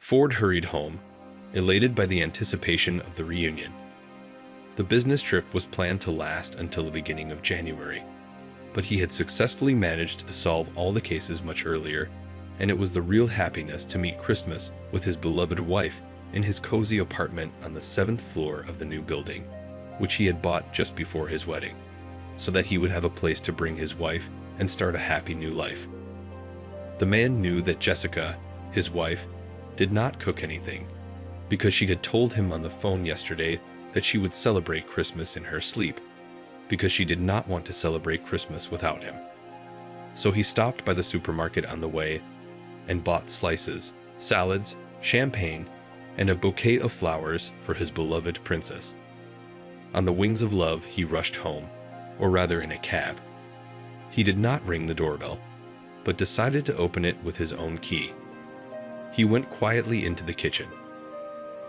Ford hurried home, elated by the anticipation of the reunion. The business trip was planned to last until the beginning of January, but he had successfully managed to solve all the cases much earlier, and it was the real happiness to meet Christmas with his beloved wife in his cozy apartment on the 7th floor of the new building, which he had bought just before his wedding, so that he would have a place to bring his wife and start a happy new life. The man knew that Jessica, his wife, did not cook anything, because she had told him on the phone yesterday that she would celebrate Christmas in her sleep, because she did not want to celebrate Christmas without him. So he stopped by the supermarket on the way and bought slices, salads, champagne, and a bouquet of flowers for his beloved princess. On the wings of love, he rushed home, or rather in a cab. He did not ring the doorbell, but decided to open it with his own key. He went quietly into the kitchen.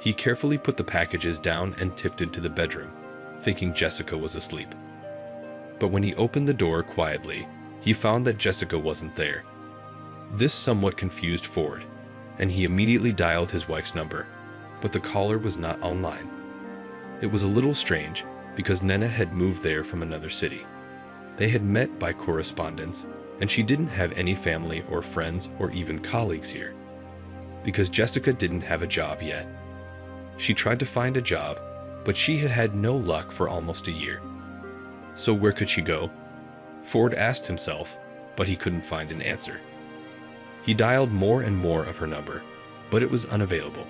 He carefully put the packages down and tiptoed to the bedroom, thinking Jessica was asleep. But when he opened the door quietly, he found that Jessica wasn't there. This somewhat confused Ford, and he immediately dialed his wife's number, but the caller was not online. It was a little strange, because Nena had moved there from another city. They had met by correspondence, and she didn't have any family or friends or even colleagues here. Because Jessica didn't have a job yet. She tried to find a job, but she had had no luck for almost a year. So where could she go? Ford asked himself, but he couldn't find an answer. He dialed more and more of her number, but it was unavailable.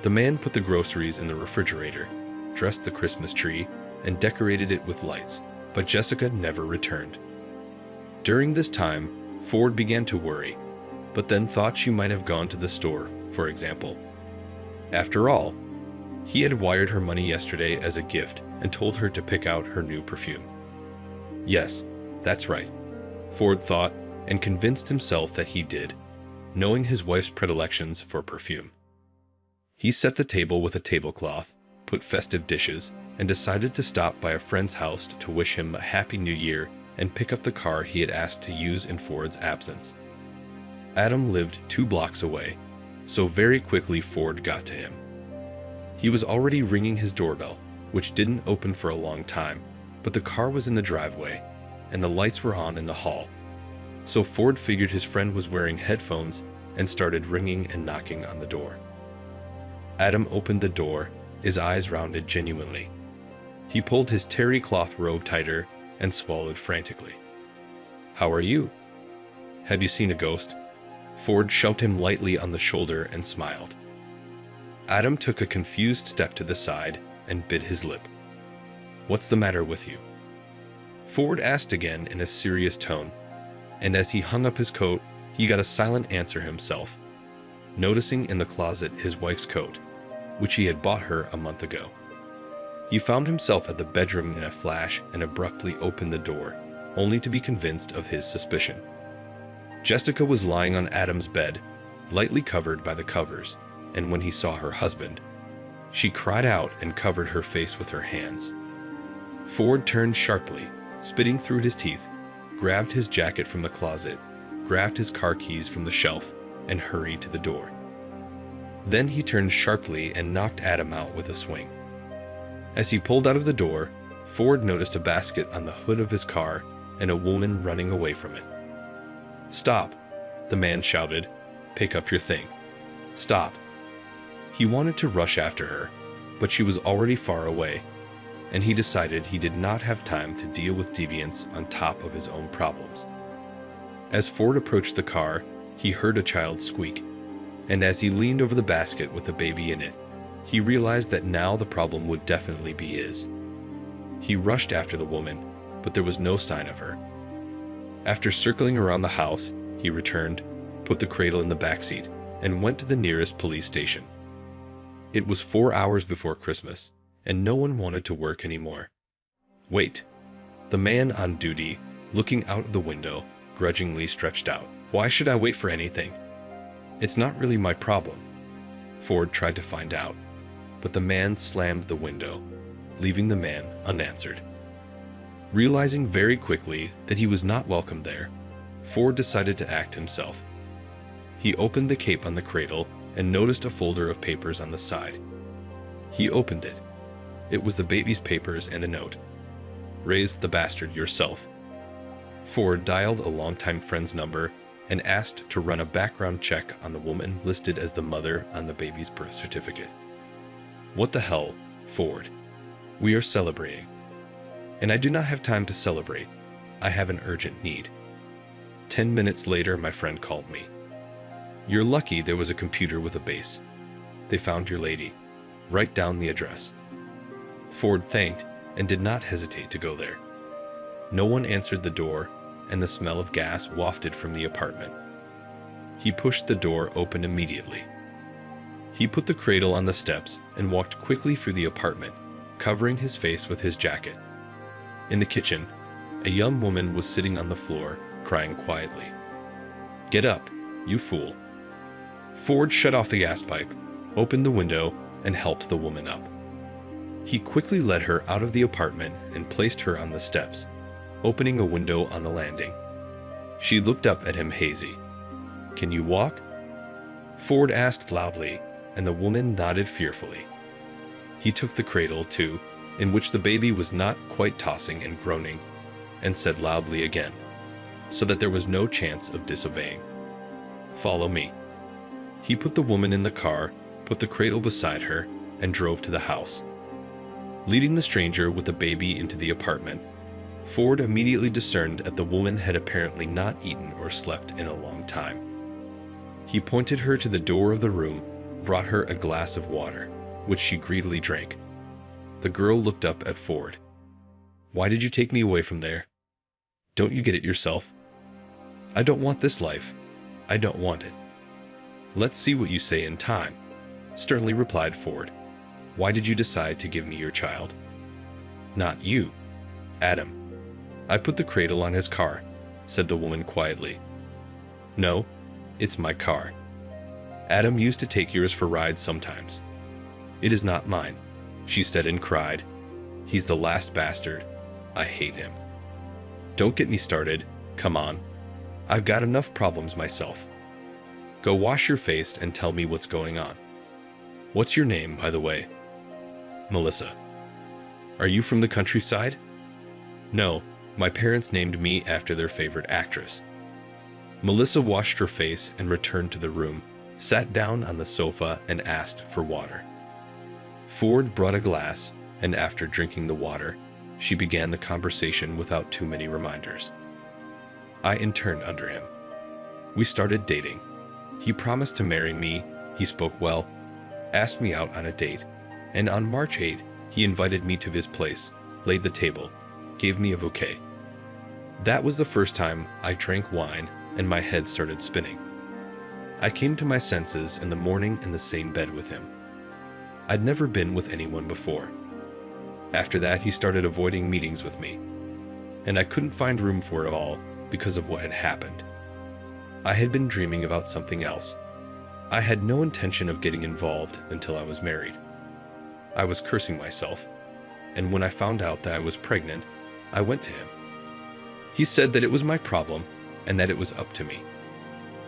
The man put the groceries in the refrigerator, dressed the Christmas tree, and decorated it with lights, but Jessica never returned. During this time, Ford began to worry, but then thought she might have gone to the store, for example. After all, he had wired her money yesterday as a gift and told her to pick out her new perfume. Yes, that's right, Ford thought, and convinced himself that he did, knowing his wife's predilections for perfume. He set the table with a tablecloth, put festive dishes, and decided to stop by a friend's house to wish him a happy new year and pick up the car he had asked to use in Ford's absence. Adam lived 2 blocks away, so very quickly Ford got to him. He was already ringing his doorbell, which didn't open for a long time, but the car was in the driveway, and the lights were on in the hall. So Ford figured his friend was wearing headphones and started ringing and knocking on the door. Adam opened the door, his eyes rounded genuinely. He pulled his terry cloth robe tighter and swallowed frantically. "How are you? Have you seen a ghost?" Ford shoved him lightly on the shoulder and smiled. Adam took a confused step to the side and bit his lip. "What's the matter with you?" Ford asked again in a serious tone, and as he hung up his coat, he got a silent answer himself, noticing in the closet his wife's coat, which he had bought her a month ago. He found himself at the bedroom in a flash and abruptly opened the door, only to be convinced of his suspicion. Jessica was lying on Adam's bed, lightly covered by the covers, and when he saw her husband, she cried out and covered her face with her hands. Ford turned sharply, spitting through his teeth, grabbed his jacket from the closet, grabbed his car keys from the shelf, and hurried to the door. Then he turned sharply and knocked Adam out with a swing. As he pulled out of the door, Ford noticed a basket on the hood of his car and a woman running away from it. "Stop," the man shouted. "Pick up your thing. Stop." He wanted to rush after her, but she was already far away, and he decided he did not have time to deal with deviants on top of his own problems. As Ford approached the car, he heard a child squeak, and as he leaned over the basket with the baby in it, he realized that now the problem would definitely be his. He rushed after the woman, but there was no sign of her. After circling around the house, he returned, put the cradle in the backseat, and went to the nearest police station. It was 4 hours before Christmas, and no one wanted to work anymore. "Wait." The man on duty, looking out of the window, grudgingly stretched out. "Why should I wait for anything? It's not really my problem." Ford tried to find out, but the man slammed the window, leaving the man unanswered. Realizing very quickly that he was not welcome there, Ford decided to act himself. He opened the cape on the cradle and noticed a folder of papers on the side. He opened it. It was the baby's papers and a note. "Raise the bastard yourself." Ford dialed a longtime friend's number and asked to run a background check on the woman listed as the mother on the baby's birth certificate. "What the hell, Ford? We are celebrating." "And I do not have time to celebrate. I have an urgent need." 10 minutes later, my friend called me. "You're lucky there was a computer with a base. They found your lady. Write down the address." Ford thanked and did not hesitate to go there. No one answered the door, and the smell of gas wafted from the apartment. He pushed the door open immediately. He put the cradle on the steps and walked quickly through the apartment, covering his face with his jacket. In the kitchen, a young woman was sitting on the floor, crying quietly. "Get up, you fool." Ford shut off the gas pipe, opened the window, and helped the woman up. He quickly led her out of the apartment and placed her on the steps, opening a window on the landing. She looked up at him hazy. "Can you walk?" Ford asked loudly, and the woman nodded fearfully. He took the cradle, too, in which the baby was not quite tossing and groaning, and said loudly again, so that there was no chance of disobeying, "Follow me." He put the woman in the car, put the cradle beside her, and drove to the house. Leading the stranger with the baby into the apartment, Ford immediately discerned that the woman had apparently not eaten or slept in a long time. He pointed her to the door of the room, brought her a glass of water, which she greedily drank. The girl looked up at Ford. "Why did you take me away from there? Don't you get it yourself?" "I don't want this life. I don't want it." "Let's see what you say in time," sternly replied Ford. "Why did you decide to give me your child?" "Not you, Adam." "I put the cradle on his car," said the woman quietly. "No, it's my car. Adam used to take yours for rides sometimes." "It is not mine," she said and cried. "He's the last bastard. I hate him." "Don't get me started. Come on. I've got enough problems myself. Go wash your face and tell me what's going on. What's your name, by the way?" "Melissa." "Are you from the countryside?" "No, my parents named me after their favorite actress." Melissa washed her face and returned to the room, sat down on the sofa and asked for water. Ford brought a glass, and after drinking the water, she began the conversation without too many reminders. I interned under him. We started dating. He promised to marry me, he spoke well, asked me out on a date, and on March 8, he invited me to his place, laid the table, gave me a bouquet. That was the first time I drank wine and my head started spinning. I came to my senses in the morning in the same bed with him. I'd never been with anyone before. After that, he started avoiding meetings with me, and I couldn't find room for it all because of what had happened. I had been dreaming about something else. I had no intention of getting involved until I was married. I was cursing myself, and when I found out that I was pregnant, I went to him. He said that it was my problem and that it was up to me.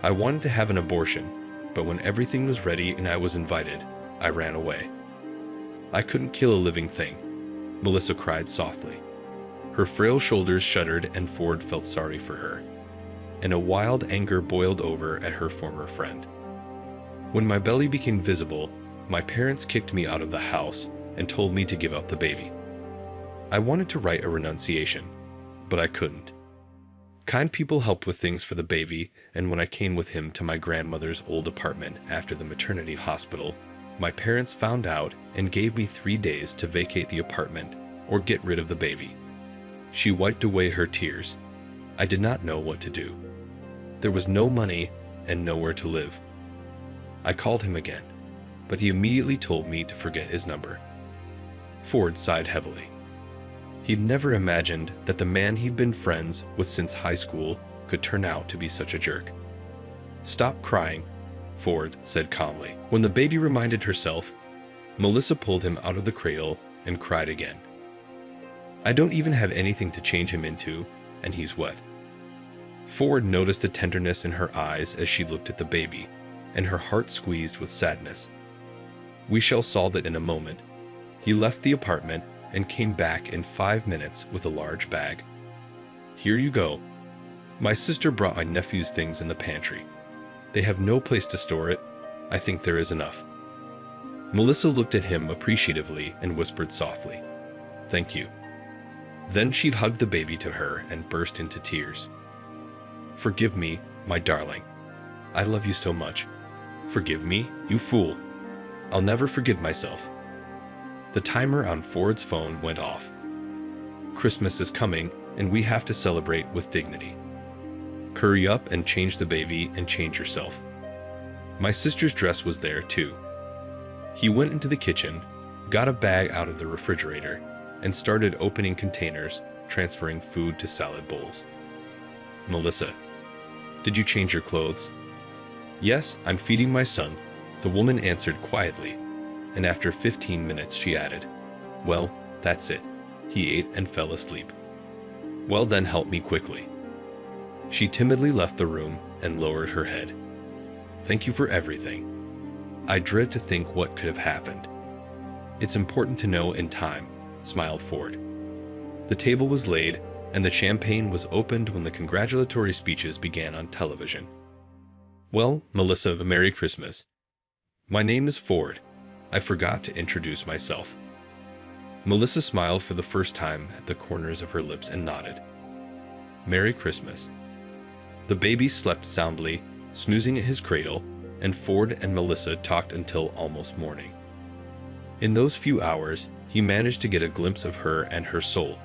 I wanted to have an abortion, but when everything was ready and I was invited, I ran away. I couldn't kill a living thing. Melissa cried softly. Her frail shoulders shuddered and Ford felt sorry for her, and a wild anger boiled over at her former friend. When my belly became visible, my parents kicked me out of the house and told me to give up the baby. I wanted to write a renunciation, but I couldn't. Kind people helped with things for the baby, and when I came with him to my grandmother's old apartment after the maternity hospital, my parents found out and gave me 3 days to vacate the apartment or get rid of the baby. She wiped away her tears. I did not know what to do. There was no money and nowhere to live. I called him again, but he immediately told me to forget his number. Ford sighed heavily. He'd never imagined that the man he'd been friends with since high school could turn out to be such a jerk. "Stop crying," Ford said calmly. When the baby reminded herself, Melissa pulled him out of the cradle and cried again. "I don't even have anything to change him into, and he's wet." Ford noticed the tenderness in her eyes as she looked at the baby, and her heart squeezed with sadness. "We shall solve it in a moment." He left the apartment and came back in 5 minutes with a large bag. "Here you go. My sister brought my nephew's things in the pantry. They have no place to store it. I think there is enough." Melissa looked at him appreciatively and whispered softly, "Thank you." Then she'd hugged the baby to her and burst into tears. "Forgive me, my darling. I love you so much. Forgive me, you fool. I'll never forgive myself." The timer on Ford's phone went off. "Christmas is coming, and we have to celebrate with dignity. Hurry up and change the baby and change yourself." My sister's dress was there too. He went into the kitchen, got a bag out of the refrigerator, and started opening containers, transferring food to salad bowls. "Melissa, did you change your clothes?" "Yes, I'm feeding my son," the woman answered quietly, and after 15 minutes she added, "Well, that's it. He ate and fell asleep." "Well then, help me quickly." She timidly left the room and lowered her head. "Thank you for everything. I dread to think what could have happened." "It's important to know in time," smiled Ford. The table was laid, and the champagne was opened when the congratulatory speeches began on television. "Well, Melissa, Merry Christmas. My name is Ford. I forgot to introduce myself." Melissa smiled for the first time at the corners of her lips and nodded. "Merry Christmas." The baby slept soundly, snoozing at his cradle, and Ford and Melissa talked until almost morning. In those few hours, he managed to get a glimpse of her and her soul.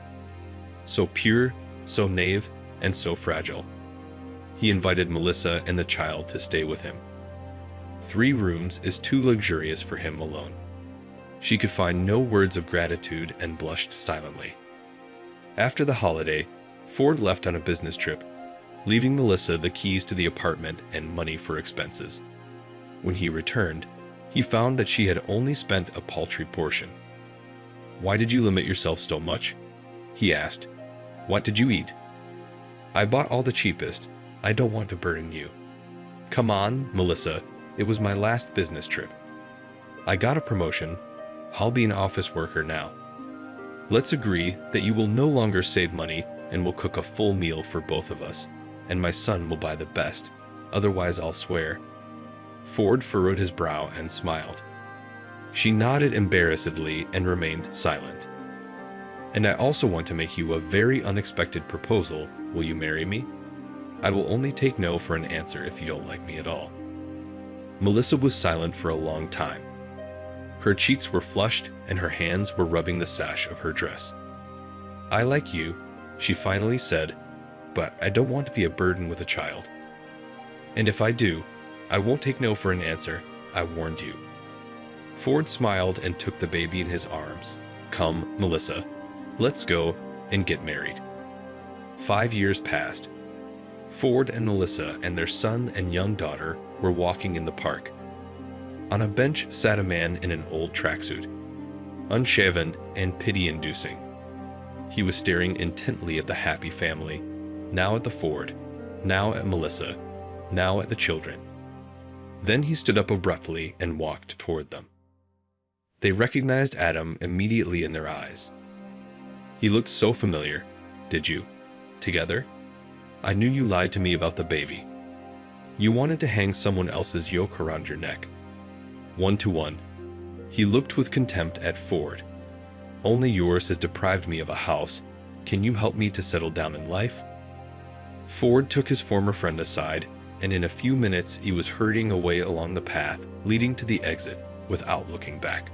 So pure, so naive, and so fragile. He invited Melissa and the child to stay with him. 3 rooms is too luxurious for him alone. She could find no words of gratitude and blushed silently. After the holiday, Ford left on a business trip, leaving Melissa the keys to the apartment and money for expenses. When he returned, he found that she had only spent a paltry portion. "Why did you limit yourself so much?" he asked. "What did you eat?" "I bought all the cheapest. I don't want to burden you." "Come on, Melissa. It was my last business trip. I got a promotion. I'll be an office worker now. Let's agree that you will no longer save money and will cook a full meal for both of us, and my son will buy the best. Otherwise, I'll swear." Ford furrowed his brow and smiled. She nodded embarrassedly and remained silent. "And I also want to make you a very unexpected proposal. Will you marry me? I will only take no for an answer if you don't like me at all." Melissa was silent for a long time. Her cheeks were flushed and her hands were rubbing the sash of her dress. "I like you," she finally said, "but I don't want to be a burden with a child. And if I do, I won't take no for an answer. I warned you." Ford smiled and took the baby in his arms. "Come, Melissa, let's go and get married." 5 years passed. Ford and Melissa and their son and young daughter were walking in the park. On a bench sat a man in an old tracksuit, unshaven and pity-inducing. He was staring intently at the happy family, now at the Ford, now at Melissa, now at the children. Then he stood up abruptly and walked toward them. They recognized Adam immediately in their eyes. "He looked so familiar. Did you? Together? I knew you lied to me about the baby. You wanted to hang someone else's yoke around your neck. 1 to 1. He looked with contempt at Ford. "Only yours has deprived me of a house. Can you help me to settle down in life?" Ford took his former friend aside, and in a few minutes he was hurrying away along the path leading to the exit without looking back.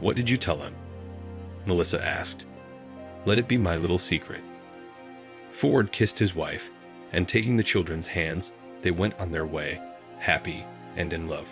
"What did you tell him?" Melissa asked. "Let it be my little secret." Ford kissed his wife, and taking the children's hands, they went on their way, happy and in love.